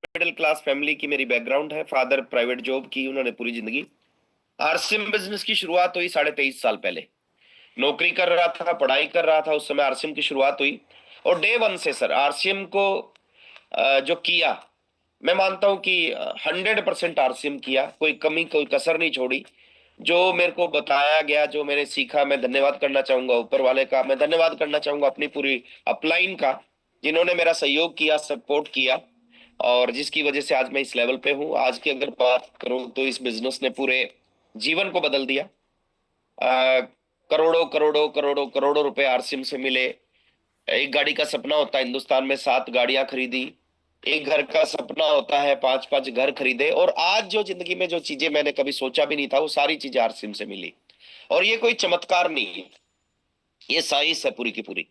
Middle class family की मेरी background है। फादर प्राइवेट जॉब की उन्होंने पूरी जिंदगी। आरसीएम बिजनेस की शुरुआत हुई 23.5 साल पहले। नौकरी कर रहा था, पढ़ाई कर रहा था, उस समय आरसीएम की शुरुआत हुई। और डे वन से सर आरसीएम को जो किया, मैं मानता हूं कि 100% आरसीएम किया, कोई कमी कोई कसर नहीं छोड़ी। जो मेरे को बताया गया, जो मैंने सीखा, मैं धन्यवाद करना चाहूंगा ऊपर वाले का, मैं धन्यवाद करना चाहूंगा अपनी पूरी अपलाइन का, जिन्होंने मेरा सहयोग किया, सपोर्ट किया, और जिसकी वजह से आज मैं इस लेवल पे हूँ। आज की अगर बात करूं तो इस बिजनेस ने पूरे जीवन को बदल दिया। करोड़ों करोड़ों करोड़ों करोड़ों रुपए आरसीएम से मिले। एक गाड़ी का सपना होता है हिंदुस्तान में 7 गाड़ियां खरीदी। एक घर का सपना होता है 5-5 घर खरीदे। और आज जो जिंदगी में जो चीजें मैंने कभी सोचा भी नहीं था, वो सारी चीजें आरसीएम से मिली। और ये कोई चमत्कार नहीं है, ये साइंस है पूरी की पूरी।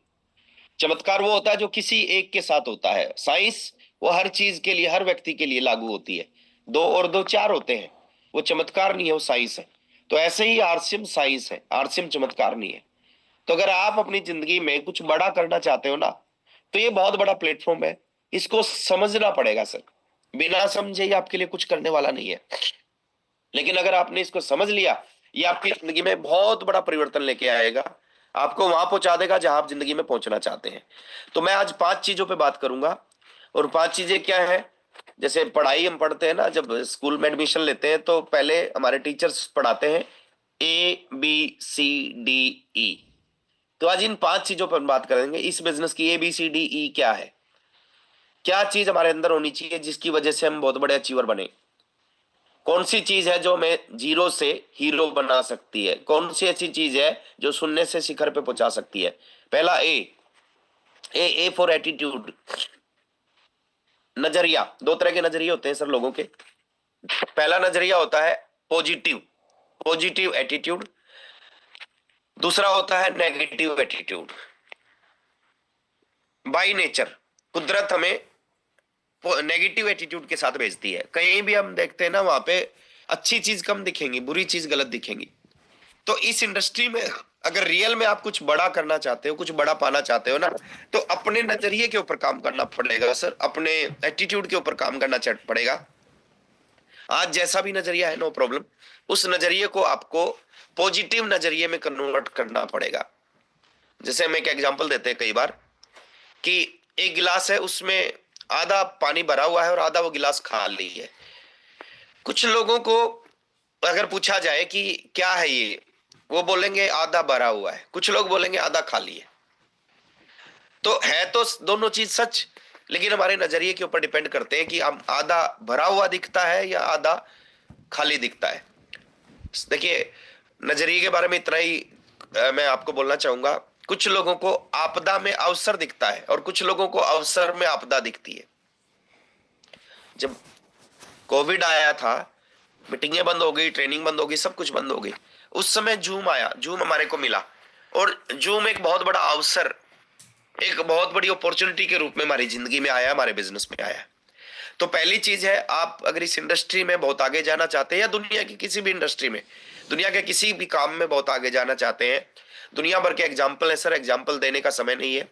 चमत्कार वो होता है जो किसी एक के साथ होता है। साइंस वो हर चीज के लिए, हर व्यक्ति के लिए लागू होती है। 2 और 2 4 होते हैं। वो चमत्कार नहीं है, वो साइंस है। तो ऐसे ही आरसीएम साइंस है, आरसीएम चमत्कार नहीं है। तो अगर आप अपनी जिंदगी में कुछ बड़ा करना चाहते हो ना, तो ये बहुत बड़ा प्लेटफॉर्म है। इसको समझना पड़ेगा सर। बिना समझे ये आपके लिए कुछ करने वाला नहीं है। लेकिन अगर आपने इसको समझ लिया, ये आपकी जिंदगी में बहुत बड़ा परिवर्तन लेके आएगा। आपको वहां पहुंचा देगा जहां आप जिंदगी में पहुंचना चाहते हैं। तो मैं आज 5 चीजों पे बात करूंगा। और 5 चीजें क्या है? जैसे पढ़ाई हम पढ़ते हैं ना, जब स्कूल में एडमिशन लेते हैं तो पहले हमारे टीचर्स पढ़ाते हैं ABCDE। तो आज इन 5 चीजों पर हम बात करेंगे। इस बिजनेस की ABCDE क्या है? क्या चीज हमारे अंदर होनी चाहिए जिसकी वजह से हम बहुत बड़े अचीवर बने? कौन सी चीज है जो हमें जीरो से हीरो बना सकती है? कौन सी ऐसी चीज है जो शून्य से शिखर पे पहुंचा सकती है? पहला ए फॉर एटीट्यूड। नजरिया। 2 तरह के नजरिए होते हैं सर लोगों के। पहला नजरिया होता है पॉजिटिव, पॉजिटिव एटीट्यूड। दूसरा होता है नेगेटिव एटीट्यूड। बाई नेचर कुदरत हमें नेगेटिव एटीट्यूड के साथ भेजती है। कहीं भी हम देखते हैं ना, वहां पे अच्छी चीज कम दिखेंगी, बुरी चीज गलत दिखेंगी। तो इस इंडस्ट्री में अगर रियल में आप कुछ बड़ा करना चाहते हो, कुछ बड़ा पाना चाहते हो ना, तो अपने नजरिए के ऊपर काम करना पड़ेगा सर। अपने एटीट्यूड के ऊपर काम करना पड़ेगा। आज जैसा भी नजरिया है, नो प्रॉब्लम, उस नजरिए को आपको पॉजिटिव नजरिए में कन्वर्ट करना पड़ेगा। जैसे हम एक एग्जांपल देते हैं कई बार कि एक गिलास है, उसमें आधा पानी भरा हुआ है और आधा वो गिलास खाली है। कुछ लोगों को अगर पूछा जाए कि क्या है ये, वो बोलेंगे आधा भरा हुआ है। कुछ लोग बोलेंगे आधा खाली है। तो है तो दोनों चीज सच, लेकिन हमारे नजरिए के ऊपर डिपेंड करते हैं कि हम आधा भरा हुआ दिखता है या आधा खाली दिखता है। देखिए, नजरिए के बारे में इतना ही मैं आपको बोलना चाहूंगा। कुछ लोगों को आपदा में अवसर दिखता है और कुछ लोगों को अवसर में आपदा दिखती है। जब कोविड आया था, मीटिंगें बंद हो गई, ट्रेनिंग बंद हो गई, सब कुछ बंद हो गई। उस समय जूम आया, जूम हमारे को मिला। और जूम एक बहुत बड़ा अवसर, एक बहुत बड़ी अपॉर्चुनिटी के रूप में हमारी जिंदगी में आया, हमारे बिजनेस में आया। तो पहली चीज है, आप अगर इस इंडस्ट्री में बहुत आगे जाना चाहते हैं या दुनिया की किसी भी इंडस्ट्री में, दुनिया के किसी भी काम में बहुत आगे जाना चाहते हैं, दुनिया भर के एग्जाम्पल है सर, एग्जाम्पल देने का समय नहीं है।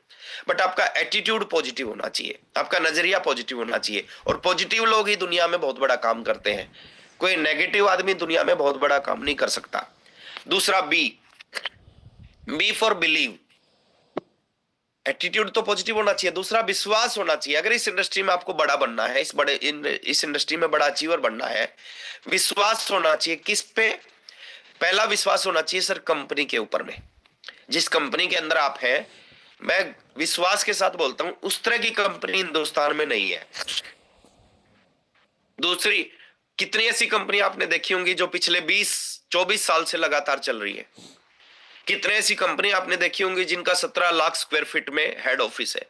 बट आपका एटीट्यूड पॉजिटिव होना चाहिए, आपका नजरिया पॉजिटिव होना चाहिए। और पॉजिटिव लोग ही दुनिया में बहुत बड़ा काम करते हैं। कोई नेगेटिव आदमी दुनिया में बहुत बड़ा काम नहीं कर सकता। दूसरा बी फॉर बिलीव। एटीट्यूड तो पॉजिटिव होना चाहिए। दूसरा विश्वास होना चाहिए। अगर इस इंडस्ट्री में आपको बड़ा बनना है, इस इंडस्ट्री में बड़ा अचीवर बनना है, विश्वास होना चाहिए। किस पे? पहला विश्वास होना चाहिए सर कंपनी के ऊपर में। जिस कंपनी के अंदर आप हैं, मैं विश्वास के साथ बोलता हूं, उस तरह की कंपनी हिंदुस्तान में नहीं है। दूसरी, कितनी ऐसी कंपनी आपने देखी होंगी जो पिछले 20-24 साल से लगातार चल रही है? कितने ऐसी कंपनी आपने देखी होंगी जिनका 17 लाख स्क्वायर फीट में हेड ऑफिस है?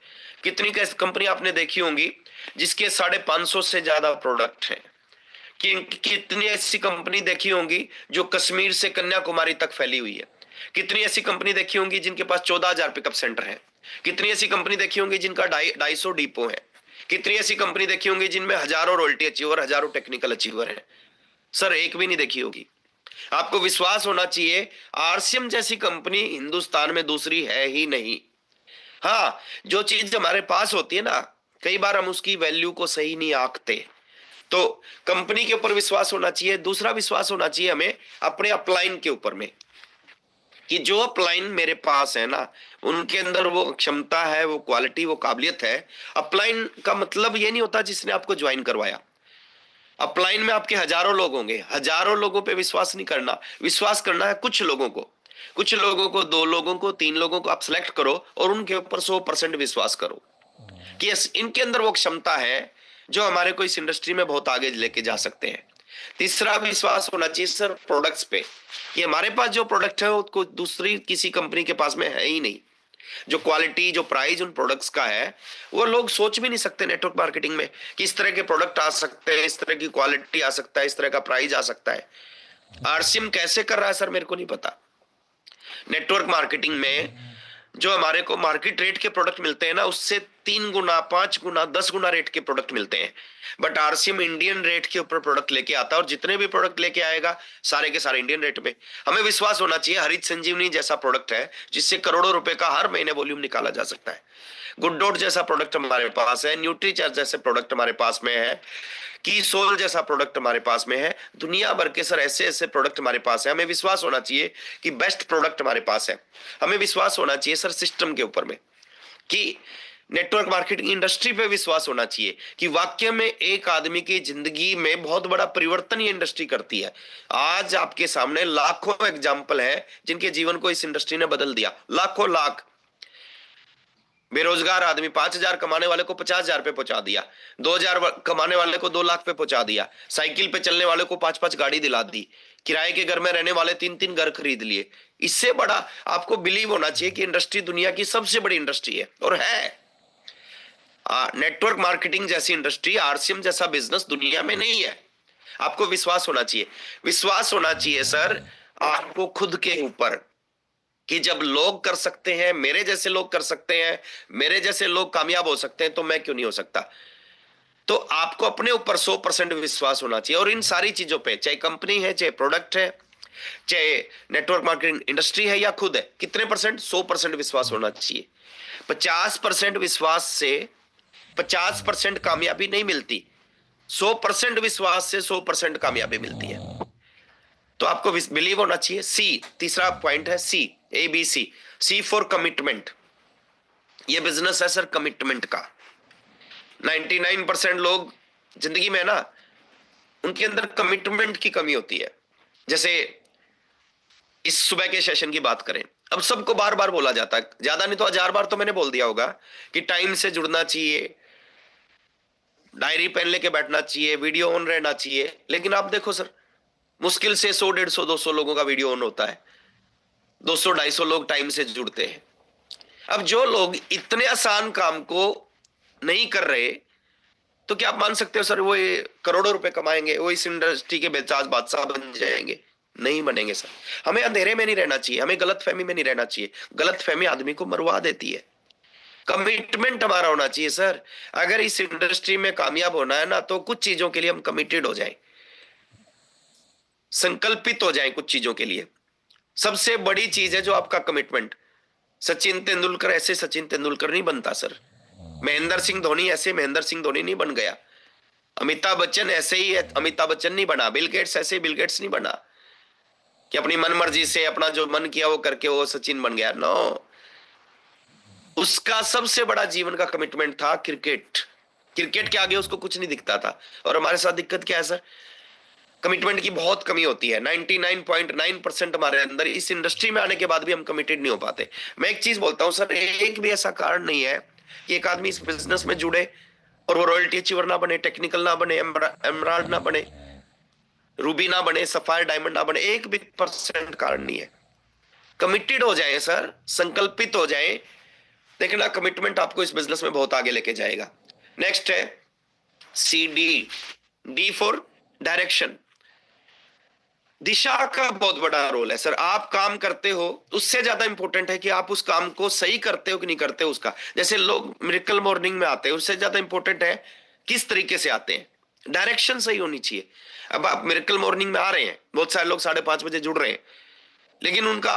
कितनी कंपनी आपने देखी होंगी जिसके 550 से ज्यादा प्रोडक्ट हैं? कितनी ऐसी कंपनी देखी होंगी जो कश्मीर से कन्याकुमारी तक फैली हुई है? कितनी ऐसी कंपनी देखी होंगी जिनके पास 14,000 पिकअप सेंटर है? कितनी ऐसी कंपनी देखी होंगी जिनका 250 डिपो है? कितनी ऐसी कंपनी देखी होंगी जिनमें हजारों रॉयल्टी अचीवर, हजारों टेक्निकल अचीवर है? सर एक भी नहीं देखी होगी। आपको विश्वास होना चाहिए, आरसीएम जैसी कंपनी हिंदुस्तान में दूसरी है ही नहीं। हाँ, जो चीज हमारे पास होती है ना, कई बार हम उसकी वैल्यू को सही नहीं आंकते। तो कंपनी के ऊपर विश्वास होना चाहिए। दूसरा विश्वास होना चाहिए हमें अपने अपलाइन के ऊपर में, कि जो अपलाइन मेरे पास है ना, उनके अंदर वो क्षमता है, वो क्वालिटी, वो काबिलियत है। अपलाइन का मतलब ये नहीं होता जिसने आपको ज्वाइन करवाया। अपलाइन में आपके हजारों लोग होंगे, हजारों लोगों पे विश्वास नहीं करना, विश्वास करना है कुछ लोगों को, कुछ लोगों को, 2 लोगों को, 3 लोगों को आप सिलेक्ट करो और उनके ऊपर 100% विश्वास करो कि इनके अंदर वो क्षमता है जो हमारे को इस इंडस्ट्री में बहुत आगे लेके जा सकते हैं। तीसरा विश्वास होना चाहिए सर प्रोडक्ट्स पे, कि हमारे पास जो प्रोडक्ट है वो दूसरी किसी कंपनी के पास में है ही नहीं। जो क्वालिटी, जो प्राइस उन प्रोडक्ट्स का है, वो लोग सोच भी नहीं सकते नेटवर्क मार्केटिंग में कि इस तरह के प्रोडक्ट आ सकते हैं, इस तरह की क्वालिटी आ सकता है, इस तरह का प्राइस आ सकता है। आरसीएम कैसे कर रहा है सर मेरे को नहीं पता। नेटवर्क मार्केटिंग में जो हमारे को मार्केट रेट के प्रोडक्ट मिलते हैं ना, उससे 3 गुना, 5 गुना, 10 गुना रेट के प्रोडक्ट मिलते हैं। बट आरसीएम इंडियन रेट के ऊपर प्रोडक्ट लेके आता है, और जितने भी प्रोडक्ट लेके आएगा सारे के सारे इंडियन रेट में। हमें विश्वास होना चाहिए हरित संजीवनी जैसा प्रोडक्ट है जिससे करोड़ों रुपए का हर महीने वॉल्यूम निकाला जा सकता है। गुड डॉट जैसा प्रोडक्ट हमारे पास है, न्यूट्रीचार्ज जैसे प्रोडक्ट हमारे पास में है, की सोल जैसा प्रोडक्ट हमारे पास में है, दुनिया भर के सर ऐसे ऐसे प्रोडक्ट हमारे पास है। हमें विश्वास होना चाहिए कि बेस्ट प्रोडक्ट हमारे पास है। हमें विश्वास होना चाहिए सर सिस्टम के ऊपर में, कि नेटवर्क मार्केटिंग इंडस्ट्री पे विश्वास होना चाहिए कि वाकई में एक आदमी की जिंदगी में बहुत बड़ा परिवर्तन ये इंडस्ट्री करती है। आज आपके सामने लाखों एग्जाम्पल है जिनके जीवन को इस इंडस्ट्री ने बदल दिया। लाखों लाख बेरोजगार आदमी 5,000 कमाने वाले को 50,000 पे पहुंचा दिया, 2,000 कमाने वाले को 2 लाख पे पहुंचा दिया, साइकिल पे चलने वाले को 5-5 गाड़ी दिला दी, किराए के घर में रहने वाले 3-3 घर खरीद लिए। इससे बड़ा आपको बिलीव होना चाहिए कि इंडस्ट्री दुनिया की सबसे बड़ी इंडस्ट्री है, और है। नेटवर्क मार्केटिंग जैसी इंडस्ट्री, आरसीएम जैसा बिजनेस दुनिया में नहीं है। आपको विश्वास होना चाहिए। विश्वास होना चाहिए सर आपको खुद के ऊपर, कि जब लोग कर सकते हैं, मेरे जैसे लोग कर सकते हैं, मेरे जैसे लोग कामयाब हो सकते हैं, तो मैं क्यों नहीं हो सकता। तो आपको अपने ऊपर 100% विश्वास होना चाहिए। और इन सारी चीजों पे, चाहे कंपनी है, चाहे प्रोडक्ट है, चाहे नेटवर्क मार्केटिंग इंडस्ट्री है या खुद है, कितने परसेंट? 100% विश्वास होना चाहिए। 50% विश्वास से 50% कामयाबी नहीं मिलती, 100% विश्वास से 100% कामयाबी मिलती है। तो आपको बिलीव होना चाहिए। सी, तीसरा पॉइंट है C, ABC। C for commitment. ये बिजनेस है सर कमिटमेंट का। 99% लोग जिंदगी में ना, उनके अंदर कमिटमेंट की कमी होती है। जैसे इस सुबह के सेशन की बात करें, अब सबको बार बार बोला जाता है, ज्यादा नहीं तो 1000 बार तो मैंने बोल दिया होगा कि टाइम से जुड़ना चाहिए, डायरी पेन लेके बैठना चाहिए, वीडियो ऑन रहना चाहिए। लेकिन आप देखो सर, मुश्किल से 100, 150, 200 लोगों का वीडियो ऑन होता है, 200, 250 लोग टाइम से जुड़ते हैं। अब जो लोग इतने आसान काम को नहीं कर रहे, तो क्या आप मान सकते हो सर वो ये करोड़ों रुपए कमाएंगे, वो इस इंडस्ट्री के बेताज बादशाह बन जाएंगे? नहीं बनेंगे सर। हमें अंधेरे में नहीं रहना चाहिए, हमें गलत फहमी में नहीं रहना चाहिए। गलत फहमी आदमी को मरवा देती है। कमिटमेंट हमारा होना चाहिए सर। अगर इस इंडस्ट्री में कामयाब होना है ना, तो कुछ चीजों के लिए हम कमिटेड हो जाएं, संकल्पित हो जाएं कुछ चीजों के लिए। सबसे बड़ी चीज है जो आपका कमिटमेंट। सचिन तेंदुलकर ऐसे सचिन तेंदुलकर नहीं बनता सर। महेंद्र सिंह धोनी ऐसे महेंद्र सिंह धोनी नहीं बन गया। अमिताभ बच्चन ऐसे ही अमिताभ बच्चन नहीं बना। बिल गेट्स ऐसे बिल गेट्स नहीं बना कि अपनी मन मर्जी से अपना जो मन किया वो करके वो सचिन बन गया। नो, उसका सबसे बड़ा जीवन का कमिटमेंट था क्रिकेट। क्रिकेट के आगे उसको कुछ नहीं दिखता था। और हमारे साथ दिक्कत क्या है सर? कमिटमेंट की बहुत कमी होती है। 99.9% हमारे अंदर इस इंडस्ट्री में आने के बाद भी हम कमिटेड नहीं हो पाते। मैं एक चीज बोलता हूं सर, एक भी ऐसा कारण नहीं है कि एक आदमी इस बिजनेस में जुड़े और वो रॉयल्टी अचीवर ना बने, टेक्निकल ना बने, एमराल्ड ना बने, रूबी ना बने, सफायर डायमंड ना बने। एक भी % कारण नहीं है। कमिटेड हो जाए सर, संकल्पित हो जाए, देखना कमिटमेंट आपको इस बिजनेस में बहुत आगे लेके जाएगा। नेक्स्ट है CD, D फॉर डायरेक्शन। दिशा का बहुत बड़ा रोल है सर। आप काम करते हो, उससे ज्यादा इंपॉर्टेंट है कि आप उस काम को सही करते हो कि नहीं करते हो उसका। जैसे लोग मिरेकल मॉर्निंग में आते हैं, उससे ज्यादा इंपॉर्टेंट है किस तरीके से आते हैं, डायरेक्शन सही होनी चाहिए। अब आप मिरेकल मॉर्निंग में आ रहे हैं, बहुत सारे लोग 5:30 बजे जुड़ रहे हैं, लेकिन उनका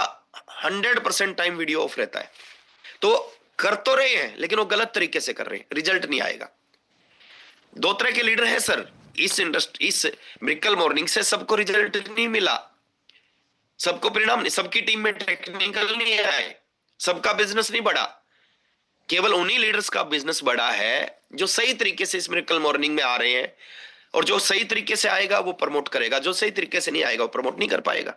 100% टाइम वीडियो ऑफ रहता है। तो कर तो रहे हैं, लेकिन वो गलत तरीके से कर रहे हैं, रिजल्ट नहीं आएगा। दो तरह के लीडर हैं सर इस इंडस्ट्री, इस मिरेकल मॉर्निंग से सबको रिजल्ट नहीं मिला, सबको परिणाम नहीं, सबकी टीम में टेक्निकल नहीं आए, सबका बिजनेस नहीं बढ़ा। केवल उन्हीं लीडर्स का बिजनेस बढ़ा है जो सही तरीके से इस मिरेकल मॉर्निंग में आ रहे हैं, और जो सही तरीके से आएगा वो प्रमोट करेगा, जो सही तरीके से नहीं आएगा वो प्रमोट नहीं कर पाएगा।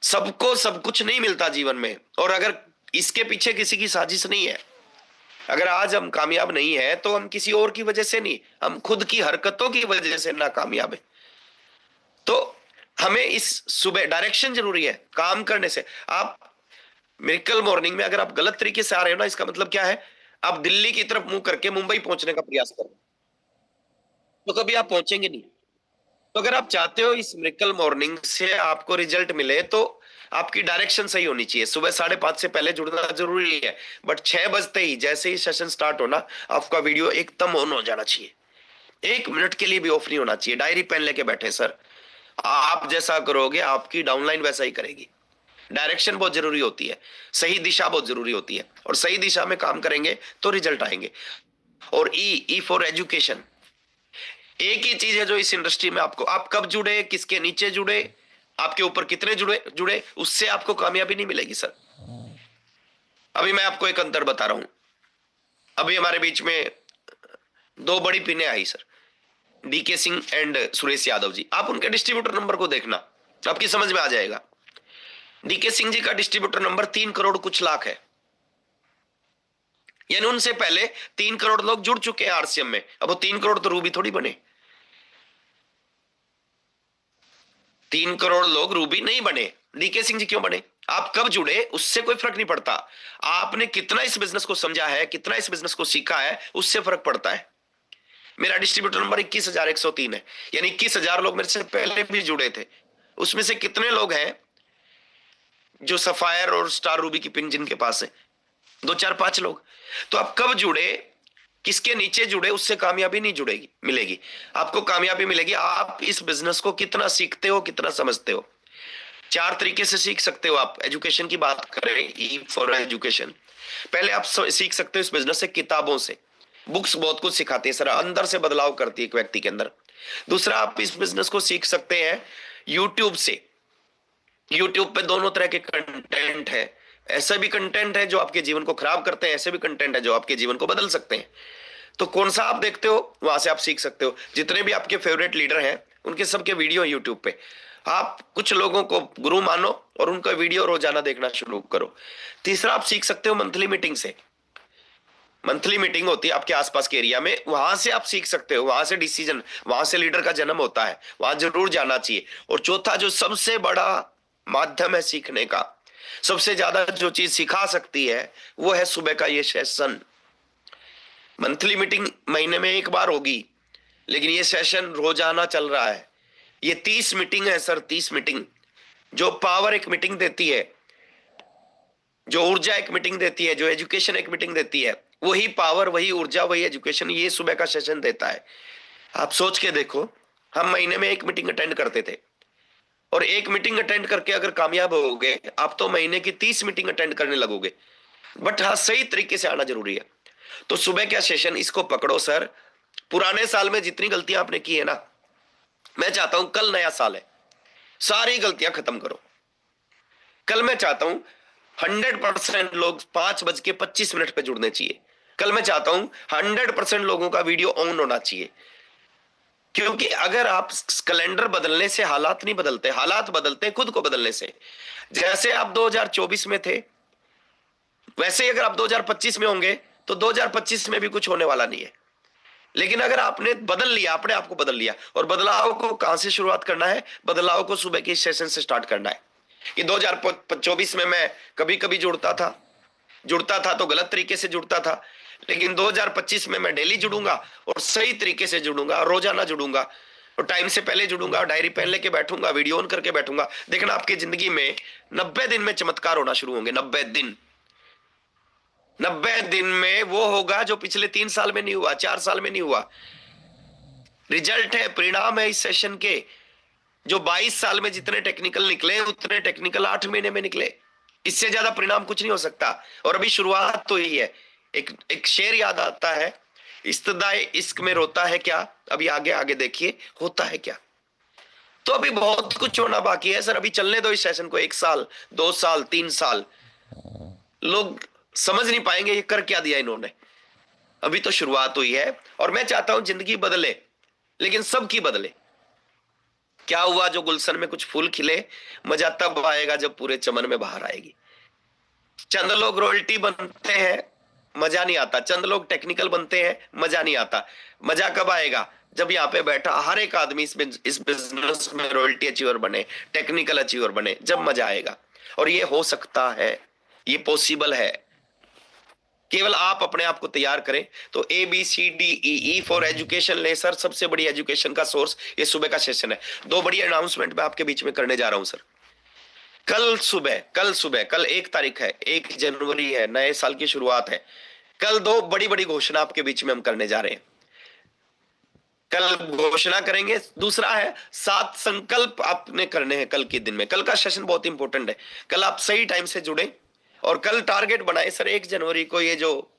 सबको सब कुछ नहीं मिलता जीवन में, और अगर इसके पीछे किसी की साजिश नहीं है, अगर आज हम कामयाब नहीं है तो हम किसी और की वजह से नहीं, हम खुद की हरकतों की वजह से नाकामयाब है। तो हमें इस सुबह डायरेक्शन जरूरी है काम करने से। आप मिरेकल मॉर्निंग में अगर आप गलत तरीके से आ रहे हो ना, इसका मतलब क्या है, आप दिल्ली की तरफ मुंह करके मुंबई पहुंचने का प्रयास करो तो कभी आप पहुंचेंगे नहीं। तो अगर आप चाहते हो इस मिरेकल मॉर्निंग से आपको रिजल्ट मिले तो आपकी डायरेक्शन सही होनी चाहिए। सुबह 5:30 से पहले जुड़ना जरूरी है, बट 6 बजते ही जैसे ही सेशन स्टार्ट होना आपका वीडियो एकदम ऑन हो जाना चाहिए, 1 मिनट के लिए भी ऑफ नहीं होना चाहिए। डायरी पेन लेके बैठे सर, आप जैसा करोगे आपकी डाउनलाइन वैसा ही करेगी। डायरेक्शन बहुत जरूरी होती है, सही दिशा बहुत जरूरी होती है, और सही दिशा में काम करेंगे तो रिजल्ट आएंगे। और ई फॉर एजुकेशन, एक ही चीज है जो इस इंडस्ट्री में आपको, आप कब जुड़े, किसके नीचे जुड़े, आपके ऊपर कितने जुड़े जुड़े उससे आपको कामयाबी नहीं मिलेगी सर। अभी मैं आपको एक अंतर बता रहा हूं, अभी हमारे बीच में 2 बड़ी पिने आई sir, DK Singh and Suresh Yadav ji. आप उनके डिस्ट्रीब्यूटर नंबर को देखना, आपकी समझ में आ जाएगा। डीके सिंह जी का डिस्ट्रीब्यूटर नंबर 3 करोड़ कुछ लाख है, यानी उनसे पहले 3 करोड़ लोग जुड़ चुके हैं आरसीएम में। अब वो 3 करोड़ तो रूबी थोड़ी बने, 3 करोड़ लोग रूबी नहीं बने। डीके सिंह जी क्यों बने? आप कब जुड़े उससे कोई फर्क नहीं पड़ता, आपने कितना इस बिजनेस को समझा है, कितना इस बिजनेस को सीखा है, उससे फर्क पड़ता है। मेरा डिस्ट्रीब्यूटर नंबर 21,103 है, यानी 21,000 लोग मेरे से पहले भी जुड़े थे। उसमें से कितने लोग हैं जो सफायर और स्टार रूबी की पिन जिनके पास है? 2 4 5 लोग। तो आप कब जुड़े, किसके नीचे जुड़े, उससे कामयाबी नहीं जुड़ेगी मिलेगी। आपको कामयाबी मिलेगी आप इस बिजनेस को कितना सीखते हो, कितना समझते हो। 4 तरीके से सीख सकते हो आप। एजुकेशन की बात करें, ई फॉर एजुकेशन, पहले आप सीख सकते हो इस बिजनेस से किताबों से। बुक्स बहुत कुछ सिखाती है सर, अंदर से बदलाव करती है एक व्यक्ति के अंदर। दूसरा, आप इस बिजनेस को सीख सकते हैं यूट्यूब से। यूट्यूब पे दोनों तरह के कंटेंट है, ऐसा भी कंटेंट है जो आपके जीवन को खराब करते हैं, ऐसे भी कंटेंट है जो आपके जीवन को बदल सकते हैं। तो कौन सा आप देखते हो वहां से आप सीख सकते हो। जितने भी आपके फेवरेट लीडर हैं उनके सबके वीडियो यूट्यूब पे, आप कुछ लोगों को गुरु मानो और उनका वीडियो रोजाना देखना शुरू करो। तीसरा, आप सीख सकते हो मंथली मीटिंग से। मंथली मीटिंग होती है आपके आसपास के एरिया में, वहां से आप सीख सकते हो, वहां से डिसीजन, वहां से लीडर का जन्म होता है, वहां जरूर जाना चाहिए। और चौथा, जो सबसे बड़ा माध्यम है सीखने का, सबसे ज्यादा जो चीज सिखा सकती है वो है सुबह का ये सेशन। मंथली मीटिंग महीने में 1 बार होगी, लेकिन ये सेशन रोजाना चल रहा है। ये 30 मीटिंग है सर, 30 मीटिंग। जो पावर एक मीटिंग देती है, जो ऊर्जा एक मीटिंग देती है, जो एजुकेशन एक मीटिंग देती है, वही पावर, वही ऊर्जा, वही एजुकेशन ये सुबह का सेशन देता है। आप सोच के देखो, हम महीने में 1 मीटिंग अटेंड करते थे, और 1 मीटिंग अटेंड करके अगर कामयाब हो गए, आप तो महीने की 30 मीटिंग अटेंड करने लगोगे। बट हाँ, सही तरीके से आना जरूरी है। तो सुबह का सेशन, इसको पकड़ो सर। पुराने साल में जितनी गलतियां आपने की है ना, मैं चाहता हूं कल नया साल है, सारी गलतियां खत्म करो। कल मैं चाहता हूं 100% लोग 5:25 पे जुड़ने चाहिए। कल मैं चाहता हूं 100% लोगों का वीडियो ऑन होना चाहिए। क्योंकि अगर आप कैलेंडर बदलने से हालात नहीं बदलते, हालात बदलते हैं खुद को बदलने से। जैसे आप 2024 में थे, वैसे ही अगर आप 2025 में होंगे तो 2025 में भी कुछ होने वाला नहीं है। लेकिन अगर आपने बदल लिया, अपने आप को बदल लिया, और बदलाव को कहां से शुरुआत करना है, बदलाव को सुबह के सेशन से स्टार्ट करना है। कि 2024 में मैं कभी कभी जुड़ता था तो गलत तरीके से जुड़ता था, लेकिन 2025 में मैं डेली जुड़ूंगा और सही तरीके से जुड़ूंगा, रोजाना जुड़ूंगा, और टाइम से पहले जुड़ूंगा, डायरी पेन लेके बैठूंगा, वीडियो ऑन करके बैठूंगा। देखना आपकी जिंदगी में 90 दिन में चमत्कार होना शुरू होंगे। 90 दिन, 90 दिन में वो होगा जो पिछले 3 साल में नहीं हुआ, 4 साल में नहीं हुआ। रिजल्ट है, परिणाम है इस सेशन के। जो 22 साल में जितने टेक्निकल निकले, उतने टेक्निकल 8 महीने में निकले। इससे ज्यादा परिणाम कुछ नहीं हो सकता। और अभी शुरुआत तो ही है। एक शेर याद आता है इस्तदाए इश्क में रोता है क्या, अभी आगे आगे देखिए होता है क्या। तो अभी बहुत कुछ होना बाकी है सर, अभी चलने दो इस सेशन को, 1 साल 2 साल 3 साल, लोग समझ नहीं पाएंगे ये कर क्या दिया इन्होंने। अभी तो शुरुआत हुई है और मैं चाहता हूं जिंदगी बदले, लेकिन सबकी बदले। क्या हुआ जो गुलशन में कुछ फूल खिले, मजा तब आएगा जब पूरे चमन में बाहर आएगी। चंद लोग रॉयल्टी बनते हैं, मजा नहीं आता। चंद लोग टेक्निकल बनते हैं, मजा नहीं आता। मजा कब आएगा, जब यहाँ पे बैठा हर एक आदमी इस बिजनेस में रॉयल्टी अचीवर बने, टेक्निकल अचीवर बने, जब मजा आएगा। और ये हो सकता है, ये पॉसिबल है, केवल आप अपने आप को तैयार करें। तो ABCDEE फॉर एजुकेशन ले सर, सबसे बड़ी एजुकेशन का सोर्स ये सुबह का सेशन है। 2 बड़ी अनाउंसमेंट मैं आपके बीच में करने जा रहा हूं सर। कल 1 तारीख है, 1 जनवरी है, नए साल की शुरुआत है। कल 2 बड़ी बड़ी घोषणा आपके बीच में हम करने जा रहे हैं। कल घोषणा करेंगे। दूसरा है 7 संकल्प आपने करने हैं कल के दिन में। कल का सेशन बहुत इंपॉर्टेंट है, कल आप सही टाइम से जुड़े और कल टारगेट बनाए सर 1 जनवरी को ये जो